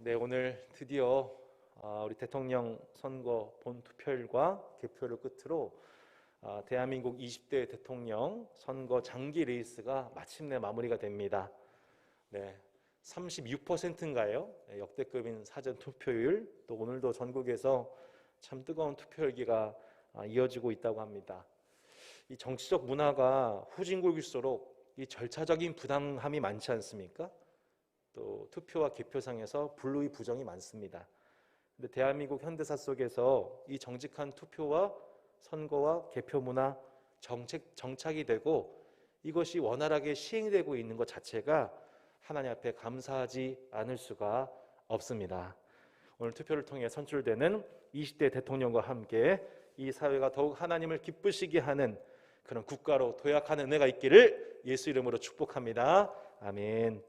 네, 오늘 드디어 우리 대통령 선거 본투표일과 개표를 끝으로 대한민국 20대 대통령 선거 장기 레이스가 마침내 마무리가 됩니다. 네, 36%인가요? 네, 역대급인 사전 투표율, 또 오늘도 전국에서 참 뜨거운 투표 열기가 이어지고 있다고 합니다. 이 정치적 문화가 후진국일수록 이 절차적인 부당함이 많지 않습니까? 또 투표와 개표상에서 불우의 부정이 많습니다. 근데 대한민국 현대사 속에서 이 정직한 투표와 선거와 개표 문화 정착이 되고 이것이 원활하게 시행되고 있는 것 자체가 하나님 앞에 감사하지 않을 수가 없습니다. 오늘 투표를 통해 선출되는 20대 대통령과 함께 이 사회가 더욱 하나님을 기쁘시게 하는 그런 국가로 도약하는 은혜가 있기를 예수 이름으로 축복합니다. 아멘.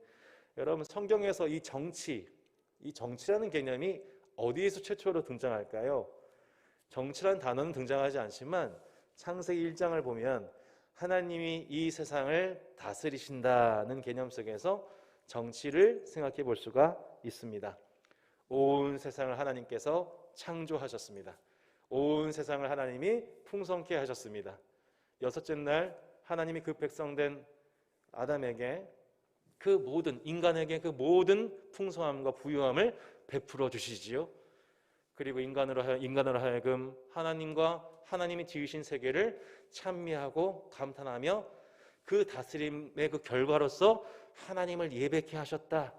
여러분, 성경에서 이 정치라는 개념이 어디에서 최초로 등장할까요? 정치라는 단어는 등장하지 않지만 창세기 1장을 보면 하나님이 이 세상을 다스리신다는 개념 속에서 정치를 생각해 볼 수가 있습니다. 온 세상을 하나님께서 창조하셨습니다. 온 세상을 하나님이 풍성케 하셨습니다. 여섯째 날 하나님이 그 백성된 아담에게 인간에게 그 모든 풍성함과 부유함을 베풀어 주시지요. 그리고 인간으로 하여금 하나님과 하나님이 지으신 세계를 찬미하고 감탄하며 그 다스림의 그 결과로서 하나님을 예배케 하셨다.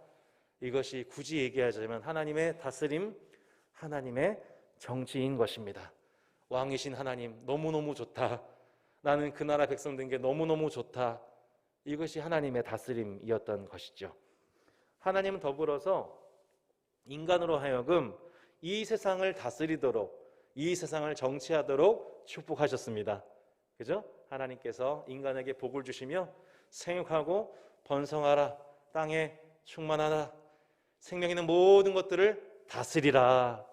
이것이 굳이 얘기하자면 하나님의 다스림, 하나님의 정치인 것입니다. 왕이신 하나님, 너무너무 좋다. 나는 그 나라 백성 된 게 너무너무 좋다. 이것이 하나님의 다스림이었던 것이죠. 하나님은 더불어서 인간으로 하여금 이 세상을 다스리도록, 이 세상을 정치하도록 축복하셨습니다. 그죠? 하나님께서 인간에게 복을 주시며 생육하고 번성하라, 땅에 충만하라, 생명 있는 모든 것들을 다스리라.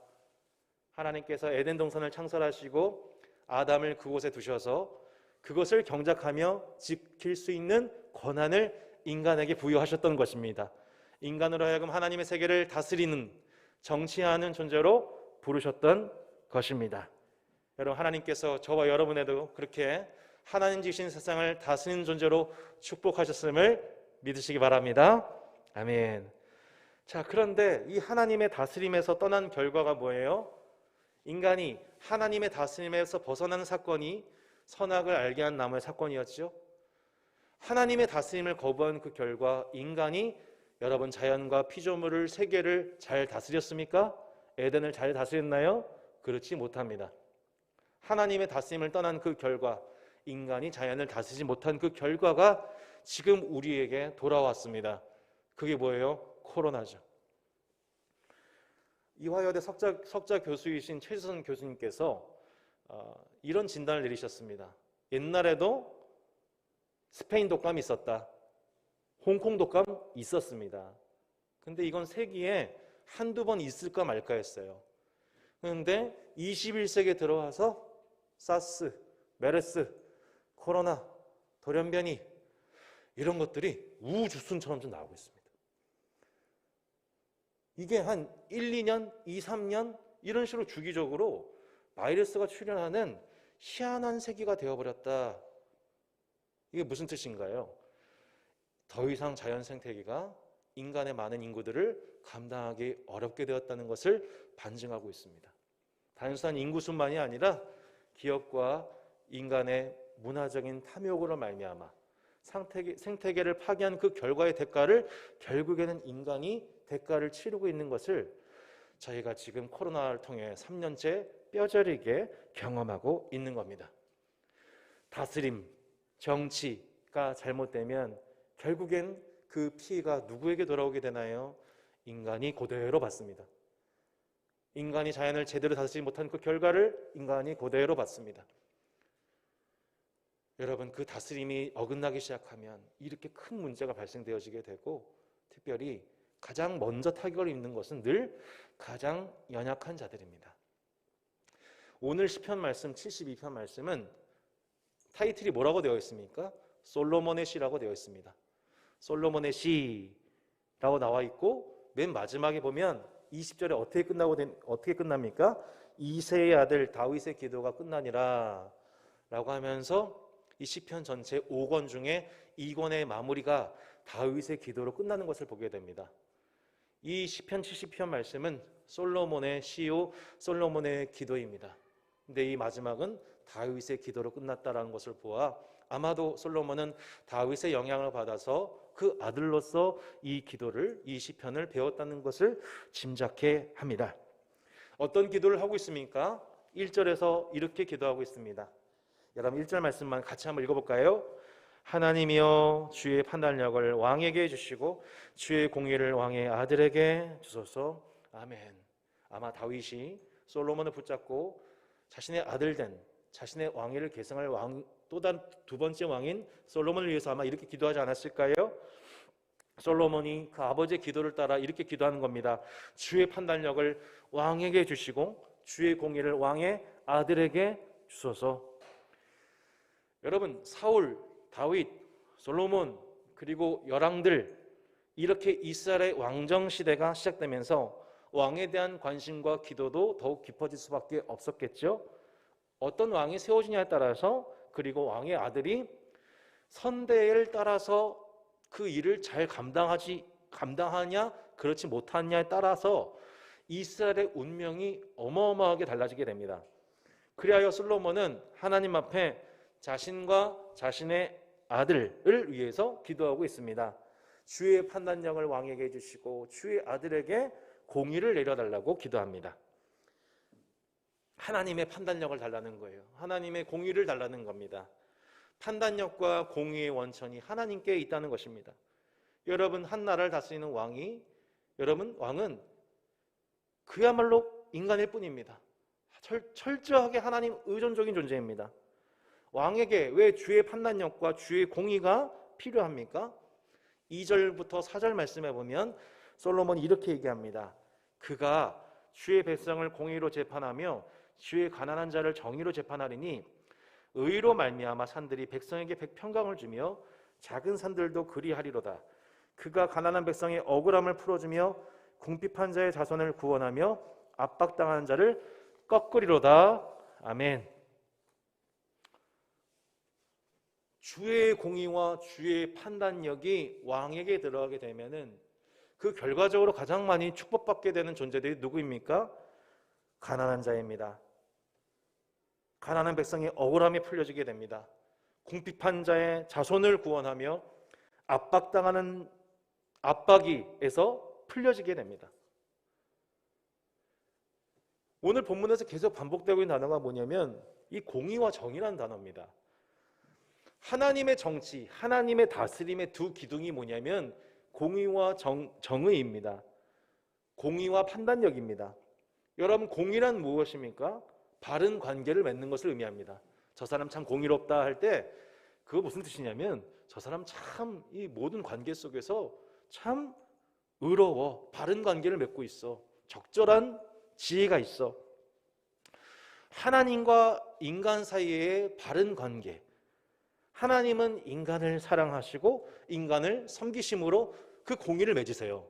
하나님께서 에덴 동산을 창설하시고 아담을 그곳에 두셔서 그것을 경작하며 지킬 수 있는 권한을 인간에게 부여하셨던 것입니다. 인간으로 하여금 하나님의 세계를 다스리는, 정치하는 존재로 부르셨던 것입니다. 여러분, 하나님께서 저와 여러분에도 그렇게 하나님 지으신 세상을 다스리는 존재로 축복하셨음을 믿으시기 바랍니다. 아멘. 자, 그런데 이 하나님의 다스림에서 떠난 결과가 뭐예요? 인간이 하나님의 다스림에서 벗어나는 사건이 선악을 알게 한 나무의 사건이었죠. 하나님의 다스림을 거부한 그 결과 인간이 여러분 자연과 피조물을, 세계를 잘 다스렸습니까? 에덴을 잘 다스렸나요? 그렇지 못합니다. 하나님의 다스림을 떠난 그 결과, 인간이 자연을 다스리지 못한 그 결과가 지금 우리에게 돌아왔습니다. 그게 뭐예요? 코로나죠. 이화여대 석자 교수이신 최지선 교수님께서 이런 진단을 내리셨습니다. 옛날에도 스페인 독감이 있었다. 홍콩 독감 있었습니다. 근데 이건 세기에 한두 번 있을까 말까 했어요. 그런데 21세기에 들어와서 사스, 메르스, 코로나, 돌연변이 이런 것들이 우주순처럼 좀 나오고 있습니다. 이게 한 1, 2년, 2, 3년 이런 식으로 주기적으로 바이러스가 출현하는 희한한 세기가 되어버렸다. 이게 무슨 뜻인가요? 더 이상 자연 생태계가 인간의 많은 인구들을 감당하기 어렵게 되었다는 것을 반증하고 있습니다. 단순한 인구수만이 아니라 기업과 인간의 문화적인 탐욕으로 말미암아 생태계를 파괴한 그 결과의 대가를 결국에는 인간이 대가를 치르고 있는 것을 저희가 지금 코로나를 통해 3년째 뼈저리게 경험하고 있는 겁니다. 다스림, 정치가 잘못되면 결국엔 그 피해가 누구에게 돌아오게 되나요? 인간이 그대로 받습니다. 인간이 자연을 제대로 다스리지 못한 그 결과를 인간이 그대로 받습니다. 여러분, 그 다스림이 어긋나기 시작하면 이렇게 큰 문제가 발생되어지게 되고, 특별히 가장 먼저 타격을 입는 것은 늘 가장 연약한 자들입니다. 오늘 시편 말씀 72편 말씀은 타이틀이 뭐라고 되어 있습니까? 솔로몬의 시라고 되어 있습니다. 솔로몬의 시라고 나와 있고 맨 마지막에 보면 20절에 어떻게 끝납니까? 이새의 아들 다윗의 기도가 끝나니라 라고 하면서 이 시편 전체 5권 중에 2권의 마무리가 다윗의 기도로 끝나는 것을 보게 됩니다. 이 시편 70편 말씀은 솔로몬의 시요 솔로몬의 기도입니다. 근데 이 마지막은 다윗의 기도로 끝났다라는 것을 보아 아마도 솔로몬은 다윗의 영향을 받아서 그 아들로서 이 시편을 배웠다는 것을 짐작해 합니다. 어떤 기도를 하고 있습니까? 1절에서 이렇게 기도하고 있습니다. 여러분 1절 말씀만 같이 한번 읽어볼까요? 하나님이여 주의 판단력을 왕에게 주시고 주의 공의를 왕의 아들에게 주소서. 아멘. 아마 다윗이 솔로몬을 붙잡고 자신의 아들 된 자신의 왕위를 계승할 또 다른 두 번째 왕인 솔로몬을 위해서 아마 이렇게 기도하지 않았을까요? 솔로몬이 그 아버지의 기도를 따라 이렇게 기도하는 겁니다. 주의 판단력을 왕에게 주시고 주의 공의를 왕의 아들에게 주소서. 여러분 사울, 다윗, 솔로몬 그리고 열왕들 이렇게 이스라엘의 왕정 시대가 시작되면서 왕에 대한 관심과 기도도 더욱 깊어질 수밖에 없었겠죠. 어떤 왕이 세워지냐에 따라서 그리고 왕의 아들이 선대를 따라서 그 일을 잘 감당하냐 그렇지 못하냐에 따라서 이스라엘의 운명이 어마어마하게 달라지게 됩니다. 그리하여 솔로몬은 하나님 앞에 자신과 자신의 아들을 위해서 기도하고 있습니다. 주의 판단력을 왕에게 주시고 주의 아들에게 공의를 내려달라고 기도합니다. 하나님의 판단력을 달라는 거예요. 하나님의 공의를 달라는 겁니다. 판단력과 공의의 원천이 하나님께 있다는 것입니다. 여러분 한 나라를 다스리는 왕은 그야말로 인간일 뿐입니다. 철저하게 하나님 의존적인 존재입니다. 왕에게 왜 주의 판단력과 주의 공의가 필요합니까? 2절부터 4절 말씀해 보면 솔로몬이 이렇게 얘기합니다. 그가 주의 백성을 공의로 재판하며 주의 가난한 자를 정의로 재판하리니 의로 말미암아 산들이 백성에게 백평강을 주며 작은 산들도 그리하리로다. 그가 가난한 백성의 억울함을 풀어주며 궁핍한 자의 자손을 구원하며 압박당하는 자를 꺾으리로다. 아멘. 주의 공의와 주의 판단력이 왕에게 들어가게 되면은 그 결과적으로 가장 많이 축복받게 되는 존재들이 누구입니까? 가난한 자입니다. 가난한 백성의 억울함이 풀려지게 됩니다. 궁핍한 자의 자손을 구원하며 압박당하는 압박에서 풀려지게 됩니다. 오늘 본문에서 계속 반복되고 있는 단어가 뭐냐면 이 공의와 정의라는 단어입니다. 하나님의 정치, 하나님의 다스림의 두 기둥이 뭐냐면 공의와 정의입니다. 공의와 판단력입니다. 여러분 공의란 무엇입니까? 바른 관계를 맺는 것을 의미합니다. 저 사람 참 공의롭다 할 때 그거 무슨 뜻이냐면 저 사람 참 이 모든 관계 속에서 참 의로워, 바른 관계를 맺고 있어, 적절한 지혜가 있어. 하나님과 인간 사이의 바른 관계, 하나님은 인간을 사랑하시고 인간을 섬기심으로 그 공의를 맺으세요.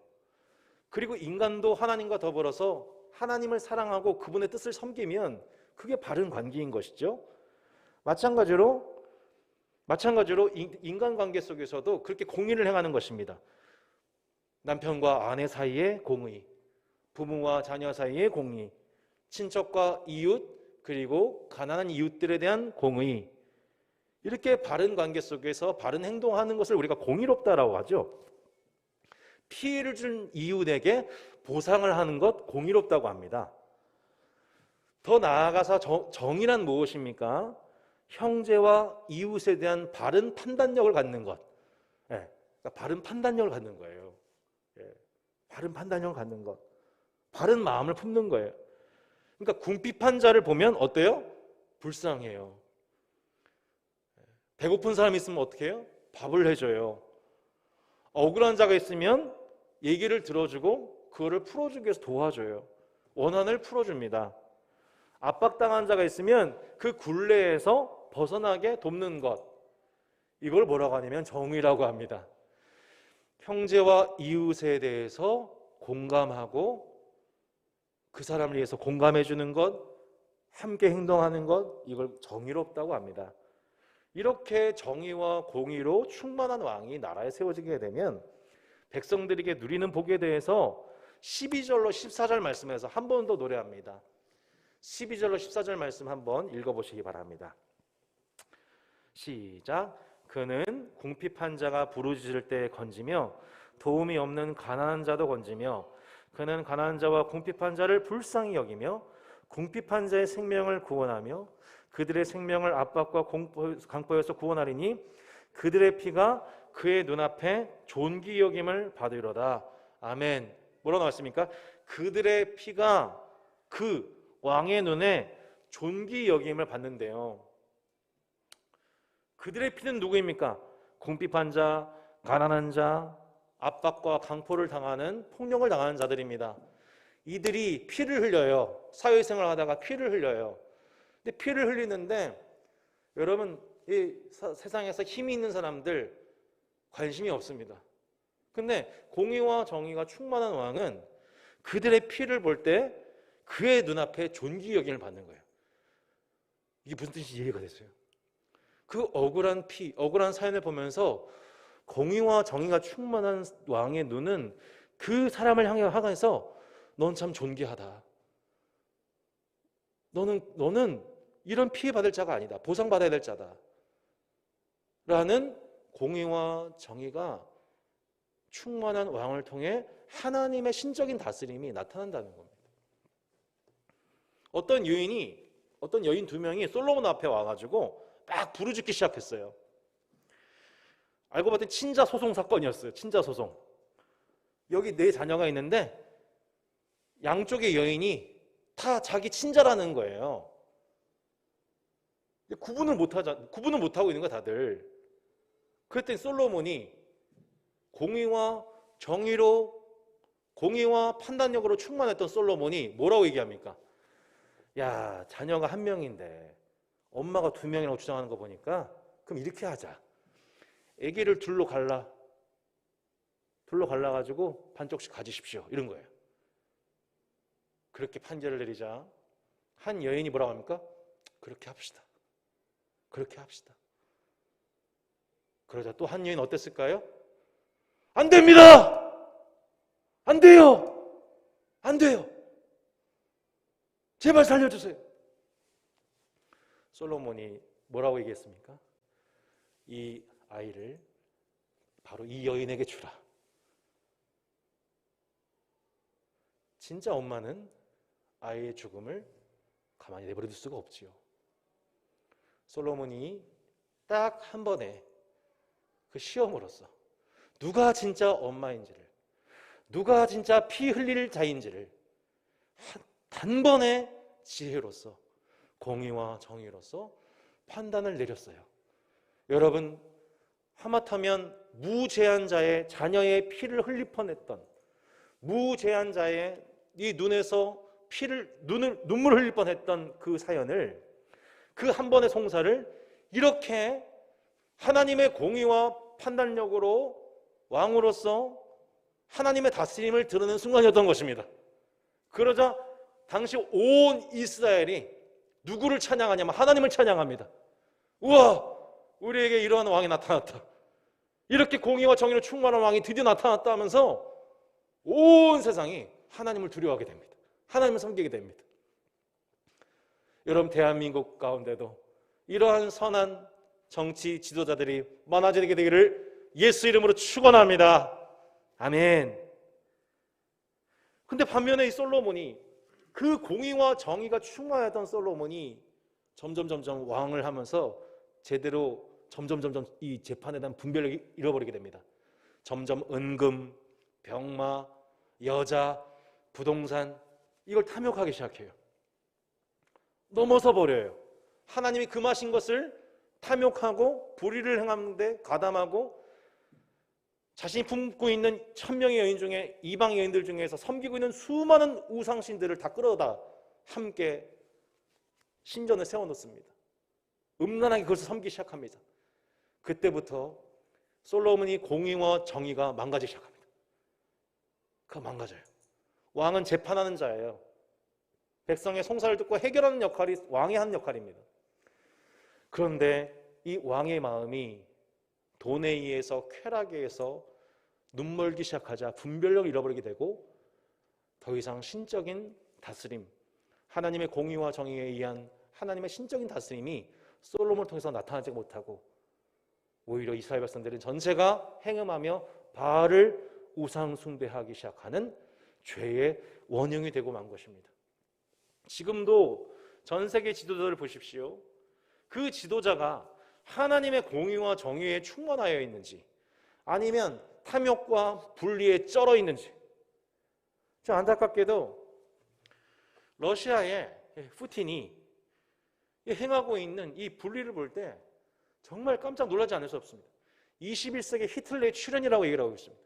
그리고 인간도 하나님과 더불어서 하나님을 사랑하고 그분의 뜻을 섬기면 그게 바른 관계인 것이죠. 마찬가지로 인간관계 속에서도 그렇게 공의를 행하는 것입니다. 남편과 아내 사이의 공의, 부모와 자녀 사이의 공의, 친척과 이웃 그리고 가난한 이웃들에 대한 공의, 이렇게 바른 관계 속에서 바른 행동하는 것을 우리가 공의롭다라고 하죠. 피해를 준 이웃에게 보상을 하는 것 공의롭다고 합니다. 더 나아가서 정의란 무엇입니까? 형제와 이웃에 대한 바른 판단력을 갖는 것. 그러니까 바른 판단력을 갖는 거예요. 바른 판단력을 갖는 것. 바른 마음을 품는 거예요. 그러니까 궁핍한 자를 보면 어때요? 불쌍해요. 배고픈 사람이 있으면 어떻게 해요? 밥을 해줘요. 억울한 자가 있으면 얘기를 들어주고 그거를 풀어주기 위해서 도와줘요. 원한을 풀어줍니다. 압박당한 자가 있으면 그 굴레에서 벗어나게 돕는 것, 이걸 뭐라고 하냐면 정의라고 합니다. 형제와 이웃에 대해서 공감하고 그 사람을 위해서 공감해 주는 것, 함께 행동하는 것, 이걸 정의롭다고 합니다. 이렇게 정의와 공의로 충만한 왕이 나라에 세워지게 되면 백성들에게 누리는 복에 대해서 12절로 14절 말씀에서 한 번 더 노래합니다. 12절로 14절 말씀 한번 읽어보시기 바랍니다. 시작. 그는 궁핍한 자가 부르짖을 때 건지며 도움이 없는 가난한 자도 건지며 그는 가난한 자와 궁핍한 자를 불쌍히 여기며 궁핍한 자의 생명을 구원하며 그들의 생명을 압박과 강포에서 구원하리니 그들의 피가 그의 눈앞에 존귀 여김을 받으리로다. 아멘. 뭐라고 나왔습니까? 그들의 피가 그 왕의 눈에 존귀 여김을 받는데요. 그들의 피는 누구입니까? 궁핍한 자, 가난한 자, 압박과 강포를 당하는, 폭력을 당하는 자들입니다. 이들이 피를 흘려요. 사회생활 하다가 피를 흘려요. 근데 피를 흘리는데 여러분, 이 세상에서 힘이 있는 사람들 관심이 없습니다. 근데 공의와 정의가 충만한 왕은 그들의 피를 볼 때 그의 눈앞에 존귀 여김을 받는 거예요. 이게 무슨 뜻인지 이해가 됐어요. 그 억울한 피, 억울한 사연을 보면서 공의와 정의가 충만한 왕의 눈은 그 사람을 향해서 넌 참 존귀하다. 너는 이런 피해 받을 자가 아니다. 보상받아야 될 자다. 라는 공의와 정의가 충만한 왕을 통해 하나님의 신적인 다스림이 나타난다는 겁니다. 어떤 여인 두 명이 솔로몬 앞에 와가지고 막 부르짖기 시작했어요. 알고 봤더니 친자 소송 사건이었어요. 친자 소송. 여기 네 자녀가 있는데 양쪽의 여인이 다 자기 친자라는 거예요. 구분을 못하고 있는 거야, 다들. 그랬더니 솔로몬이 공의와 정의로, 공의와 판단력으로 충만했던 솔로몬이 뭐라고 얘기합니까? 야, 자녀가 한 명인데 엄마가 두 명이라고 주장하는 거 보니까 그럼 이렇게 하자. 아기를 둘로 갈라가지고 반쪽씩 가지십시오. 이런 거예요. 그렇게 판결을 내리자 한 여인이 뭐라고 합니까? 그렇게 합시다. 그렇게 합시다. 그러자 또 한 여인 어땠을까요? 안 됩니다! 안 돼요! 안 돼요! 제발 살려주세요. 솔로몬이 뭐라고 얘기했습니까? 이 아이를 바로 이 여인에게 주라. 진짜 엄마는 아이의 죽음을 가만히 내버려둘 수가 없지요. 솔로몬이 딱 한 번에 그 시험으로서 누가 진짜 엄마인지를, 누가 진짜 피 흘릴 자인지를 단번에 지혜로서, 공의와 정의로서 판단을 내렸어요. 여러분, 하마터면 무죄한자의 자녀의 피를 흘릴 뻔했던, 무죄한자의 이 눈에서 눈물 흘릴 뻔했던 그 사연을, 그 한 번의 송사를 이렇게 하나님의 공의와 판단력으로 왕으로서 하나님의 다스림을 드러내는 순간이었던 것입니다. 그러자 당시 온 이스라엘이 누구를 찬양하냐면 하나님을 찬양합니다. 우와, 우리에게 이러한 왕이 나타났다. 이렇게 공의와 정의로 충만한 왕이 드디어 나타났다 하면서 온 세상이 하나님을 두려워하게 됩니다. 하나님을 섬기게 됩니다. 여러분, 대한민국 가운데도 이러한 선한 정치 지도자들이 많아지게 되기를 예수 이름으로 축원합니다. 아멘. 근데 반면에 이 솔로몬이, 그 공의와 정의가 충만했던 솔로몬이 점점 왕을 하면서 제대로 점점 이 재판에 대한 분별력이 잃어버리게 됩니다. 점점 은금, 병마, 여자, 부동산, 이걸 탐욕하기 시작해요. 넘어서 버려요. 하나님이 금하신 것을 탐욕하고 불의를 행하는데 가담하고, 자신이 품고 있는 1000명의 여인 중에, 이방 여인들 중에서 섬기고 있는 수많은 우상신들을 다 끌어다 함께 신전에 세워놓습니다. 음란하게 그것을 섬기기 시작합니다. 그때부터 솔로몬이 공의와 정의가 망가지기 시작합니다. 그거 망가져요. 왕은 재판하는 자예요. 백성의 송사를 듣고 해결하는 역할이 왕이 하는 역할입니다. 그런데 이 왕의 마음이 돈에 의해서, 쾌락에 의해서 눈멀기 시작하자 분별력을 잃어버리게 되고 더 이상 신적인 다스림, 하나님의 공의와 정의에 의한 하나님의 신적인 다스림이 솔로몬을 통해서 나타나지 못하고 오히려 이스라엘 백성들은 전체가 행음하며 바알을 우상 숭배하기 시작하는 죄의 원흉이 되고 만 것입니다. 지금도 전 세계 지도자를 보십시오. 그 지도자가 하나님의 공의와 정의에 충만하여 있는지 아니면 탐욕과 분리에 쩔어 있는지. 좀 안타깝게도 러시아의 푸틴이 행하고 있는 이 분리를 볼 때 정말 깜짝 놀라지 않을 수 없습니다. 21세기 히틀러의 출현이라고 얘기를 하고 있습니다.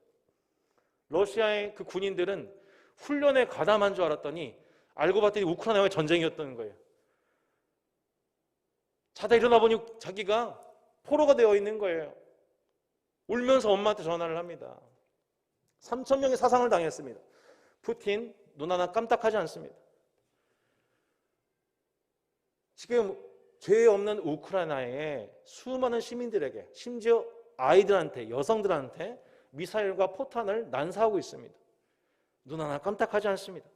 러시아의 그 군인들은 훈련에 가담한 줄 알았더니 알고 봤더니 우크라이나의 전쟁이었던 거예요. 자다 일어나 보니 자기가 포로가 되어 있는 거예요. 울면서 엄마한테 전화를 합니다. 3,000명의 사상을 당했습니다. 푸틴 눈 하나 깜짝하지 않습니다. 지금 죄 없는 우크라이나의 수많은 시민들에게, 심지어 아이들한테, 여성들한테 미사일과 포탄을 난사하고 있습니다. 눈 하나 깜짝하지 않습니다.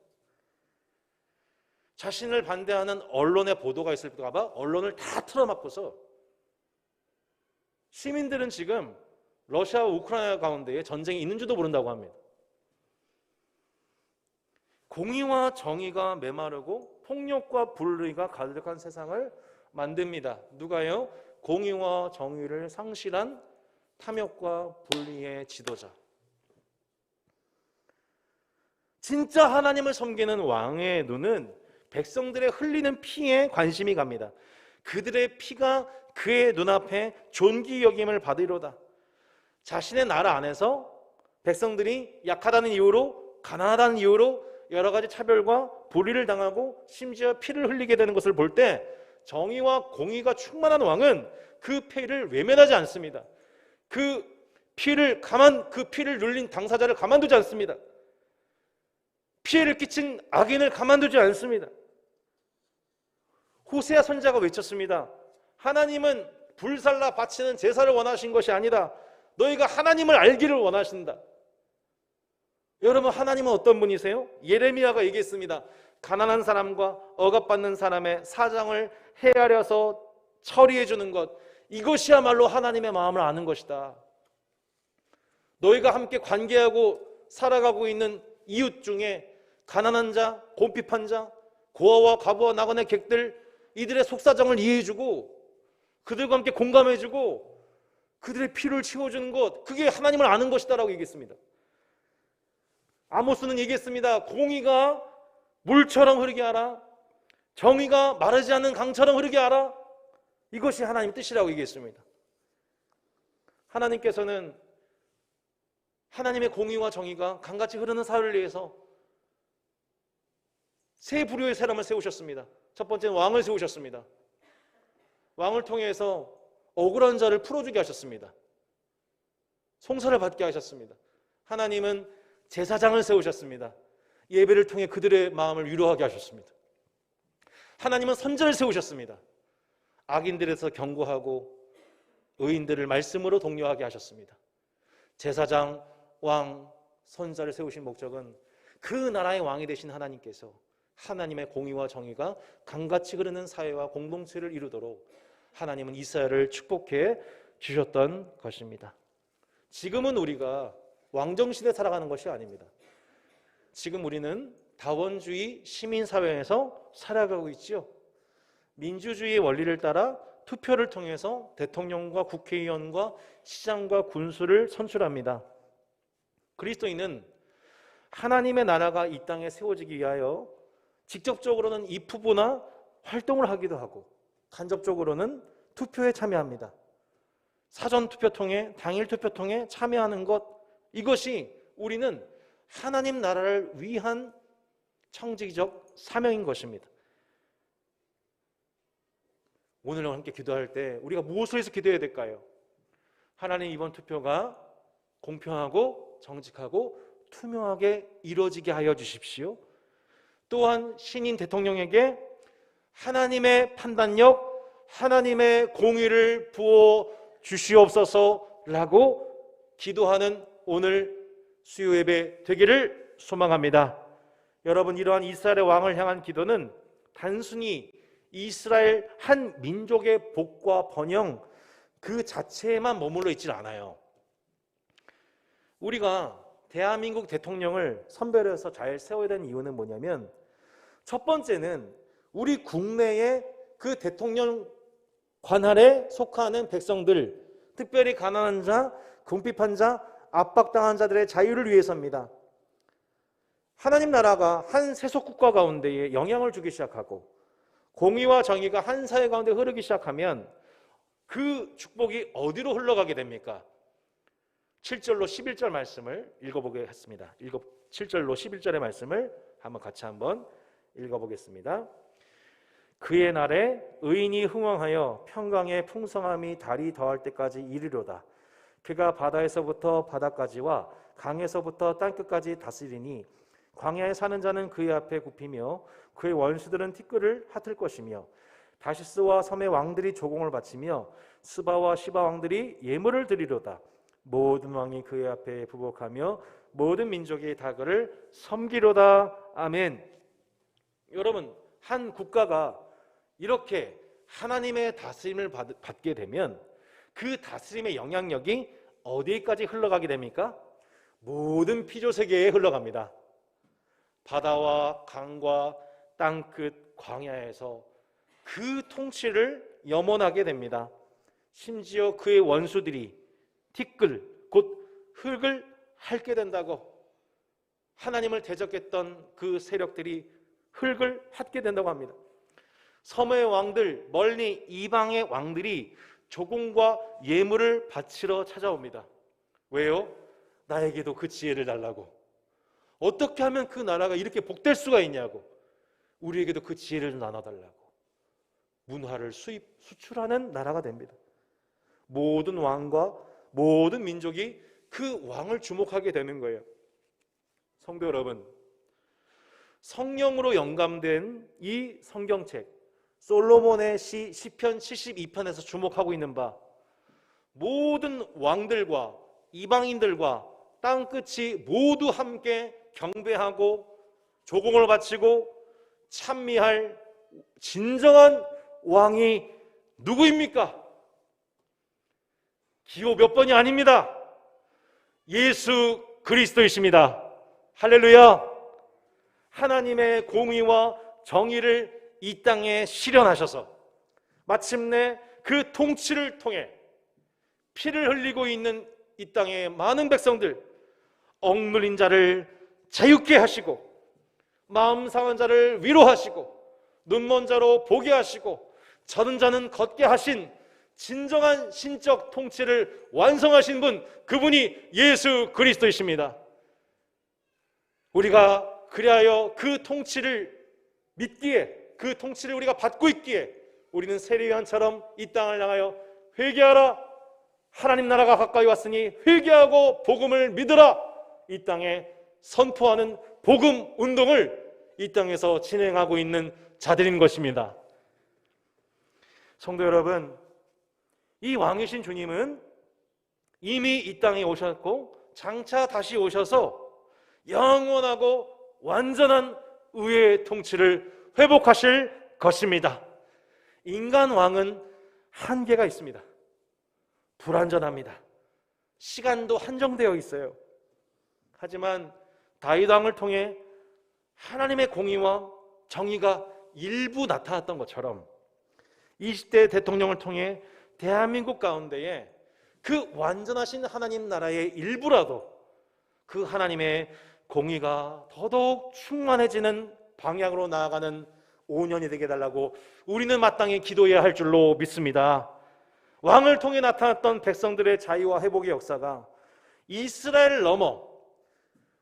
자신을 반대하는 언론의 보도가 있을까 봐 언론을 다 틀어막고서 시민들은 지금 러시아와 우크라이나 가운데에 전쟁이 있는지도 모른다고 합니다. 공의와 정의가 메마르고 폭력과 불의가 가득한 세상을 만듭니다. 누가요? 공의와 정의를 상실한 탐욕과 불의의 지도자. 진짜 하나님을 섬기는 왕의 눈은 백성들의 흘리는 피에 관심이 갑니다. 그들의 피가 그의 눈앞에 존귀 여김을 받으리로다. 자신의 나라 안에서 백성들이 약하다는 이유로, 가난하다는 이유로 여러 가지 차별과 불의를 당하고 심지어 피를 흘리게 되는 것을 볼 때 정의와 공의가 충만한 왕은 그 피를 외면하지 않습니다. 그 피를 눌린 당사자를 가만두지 않습니다. 피해를 끼친 악인을 가만두지 않습니다. 호세아 선지자가 외쳤습니다. 하나님은 불살라 바치는 제사를 원하신 것이 아니다. 너희가 하나님을 알기를 원하신다. 여러분, 하나님은 어떤 분이세요? 예레미야가 얘기했습니다. 가난한 사람과 억압받는 사람의 사정을 헤아려서 처리해 주는 것, 이것이야말로 하나님의 마음을 아는 것이다. 너희가 함께 관계하고 살아가고 있는 이웃 중에 가난한 자, 곰핍한 자, 고아와 과부와 나그네 객들, 이들의 속사정을 이해해주고 그들과 함께 공감해주고 그들의 피를 치워주는 것, 그게 하나님을 아는 것이다라고 얘기했습니다. 아모스는 얘기했습니다. 공의가 물처럼 흐르게 하라. 정의가 마르지 않는 강처럼 흐르게 하라. 이것이 하나님의 뜻이라고 얘기했습니다. 하나님께서는 하나님의 공의와 정의가 강같이 흐르는 사회를 위해서 세 부류의 사람을 세우셨습니다. 첫 번째는 왕을 세우셨습니다. 왕을 통해서 억울한 자를 풀어주게 하셨습니다. 송사를 받게 하셨습니다. 하나님은 제사장을 세우셨습니다. 예배를 통해 그들의 마음을 위로하게 하셨습니다. 하나님은 선지자를 세우셨습니다. 악인들에서 경고하고 의인들을 말씀으로 독려하게 하셨습니다. 제사장, 왕, 선지자를 세우신 목적은 그 나라의 왕이 되신 하나님께서 하나님의 공의와 정의가 강같이 흐르는 사회와 공동체를 이루도록 하나님은 이스라엘을 축복해 주셨던 것입니다. 지금은 우리가 왕정시대에 살아가는 것이 아닙니다. 지금 우리는 다원주의 시민사회에서 살아가고 있지요. 민주주의의 원리를 따라 투표를 통해서 대통령과 국회의원과 시장과 군수를 선출합니다. 그리스도인은 하나님의 나라가 이 땅에 세워지기 위하여 직접적으로는 입후보나 활동을 하기도 하고 간접적으로는 투표에 참여합니다. 사전투표통에, 당일투표통에 참여하는 것, 이것이 우리는 하나님 나라를 위한 청지기적 사명인 것입니다. 오늘 함께 기도할 때 우리가 무엇을 해서 기도해야 될까요? 하나님, 이번 투표가 공평하고 정직하고 투명하게 이루어지게 하여 주십시오. 또한 신인 대통령에게 하나님의 판단력, 하나님의 공의를 부어 주시옵소서라고 기도하는 오늘 수요 예배 되기를 소망합니다. 여러분, 이러한 이스라엘의 왕을 향한 기도는 단순히 이스라엘 한 민족의 복과 번영 그 자체에만 머물러 있질 않아요. 우리가 대한민국 대통령을 선별해서 잘 세워야 되는 이유는 뭐냐면, 첫 번째는 우리 국내의 그 대통령 관할에 속하는 백성들, 특별히 가난한 자, 궁핍한 자, 압박당한 자들의 자유를 위해서입니다. 하나님 나라가 한 세속 국가 가운데에 영향을 주기 시작하고 공의와 정의가 한 사회 가운데 흐르기 시작하면 그 축복이 어디로 흘러가게 됩니까? 7절로 11절 말씀을 읽어보겠습니다. 7절로 11절의 말씀을 같이 한번 읽어보겠습니다. 그의 날에 의인이 흥왕하여 평강의 풍성함이 달이 더할 때까지 이르려다. 그가 바다에서부터 바다까지와 강에서부터 땅끝까지 다스리니 광야에 사는 자는 그의 앞에 굽히며 그의 원수들은 티끌을 핫을 것이며 다시스와 섬의 왕들이 조공을 바치며 스바와 시바 왕들이 예물을 드리려다. 모든 왕이 그의 앞에 부복하며 모든 민족이 다 그를 섬기려다. 아멘. 여러분, 한 국가가 이렇게 하나님의 다스림을 받게 되면 그 다스림의 영향력이 어디까지 흘러가게 됩니까? 모든 피조세계에 흘러갑니다. 바다와 강과 땅끝 광야에서 그 통치를 염원하게 됩니다. 심지어 그의 원수들이 티끌, 곧 흙을 핥게 된다고, 하나님을 대적했던 그 세력들이 흙을 핥게 된다고 합니다. 섬의 왕들, 멀리 이방의 왕들이 조공과 예물을 바치러 찾아옵니다. 왜요? 나에게도 그 지혜를 달라고. 어떻게 하면 그 나라가 이렇게 복될 수가 있냐고. 우리에게도 그 지혜를 좀 나눠달라고. 문화를 수출하는 나라가 됩니다. 모든 왕과 모든 민족이 그 왕을 주목하게 되는 거예요. 성도 여러분, 성령으로 영감된 이 성경책 솔로몬의 시 시편 72편에서 주목하고 있는 바, 모든 왕들과 이방인들과 땅끝이 모두 함께 경배하고 조공을 바치고 찬미할 진정한 왕이 누구입니까? 기호 몇 번이 아닙니다. 예수 그리스도이십니다. 할렐루야. 하나님의 공의와 정의를 이 땅에 실현하셔서 마침내 그 통치를 통해 피를 흘리고 있는 이 땅의 많은 백성들, 억눌린 자를 자유케 하시고 마음 상한 자를 위로하시고 눈먼 자로 보게 하시고 저는 자는 걷게 하신 진정한 신적 통치를 완성하신 분, 그분이 예수 그리스도이십니다. 우리가 그리하여 그 통치를 믿기에, 그 통치를 우리가 받고 있기에 우리는 세례요한처럼 이 땅을 향하여 회개하라, 하나님 나라가 가까이 왔으니 회개하고 복음을 믿으라, 이 땅에 선포하는 복음 운동을 이 땅에서 진행하고 있는 자들인 것입니다. 성도 여러분, 이 왕이신 주님은 이미 이 땅에 오셨고 장차 다시 오셔서 영원하고 완전한 의의 통치를 회복하실 것입니다. 인간 왕은 한계가 있습니다. 불완전합니다. 시간도 한정되어 있어요. 하지만 다윗 왕을 통해 하나님의 공의와 정의가 일부 나타났던 것처럼 20대 대통령을 통해 대한민국 가운데에 그 완전하신 하나님 나라의 일부라도 그 하나님의 공의가 더더욱 충만해지는 방향으로 나아가는 5년이 되게 해달라고 우리는 마땅히 기도해야 할 줄로 믿습니다. 왕을 통해 나타났던 백성들의 자유와 회복의 역사가 이스라엘을 넘어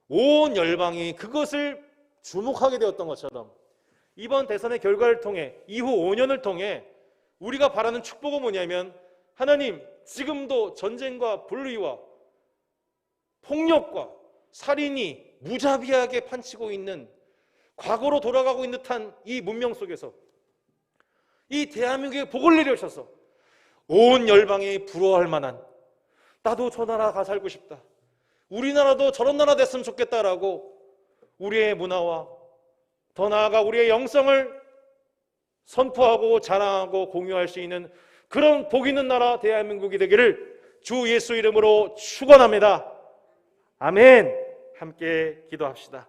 온 열방이 그것을 주목하게 되었던 것처럼 이번 대선의 결과를 통해 이후 5년을 통해 우리가 바라는 축복은 뭐냐면, 하나님 지금도 전쟁과 불의와 폭력과 살인이 무자비하게 판치고 있는, 과거로 돌아가고 있는 듯한 이 문명 속에서 이 대한민국에 복을 내려주셔서 온 열방이 부러워할 만한, 나도 저 나라 가 살고 싶다, 우리나라도 저런 나라 됐으면 좋겠다라고 우리의 문화와 더 나아가 우리의 영성을 선포하고 자랑하고 공유할 수 있는 그런 복 있는 나라 대한민국이 되기를 주 예수 이름으로 축원합니다. 아멘. 함께 기도합시다.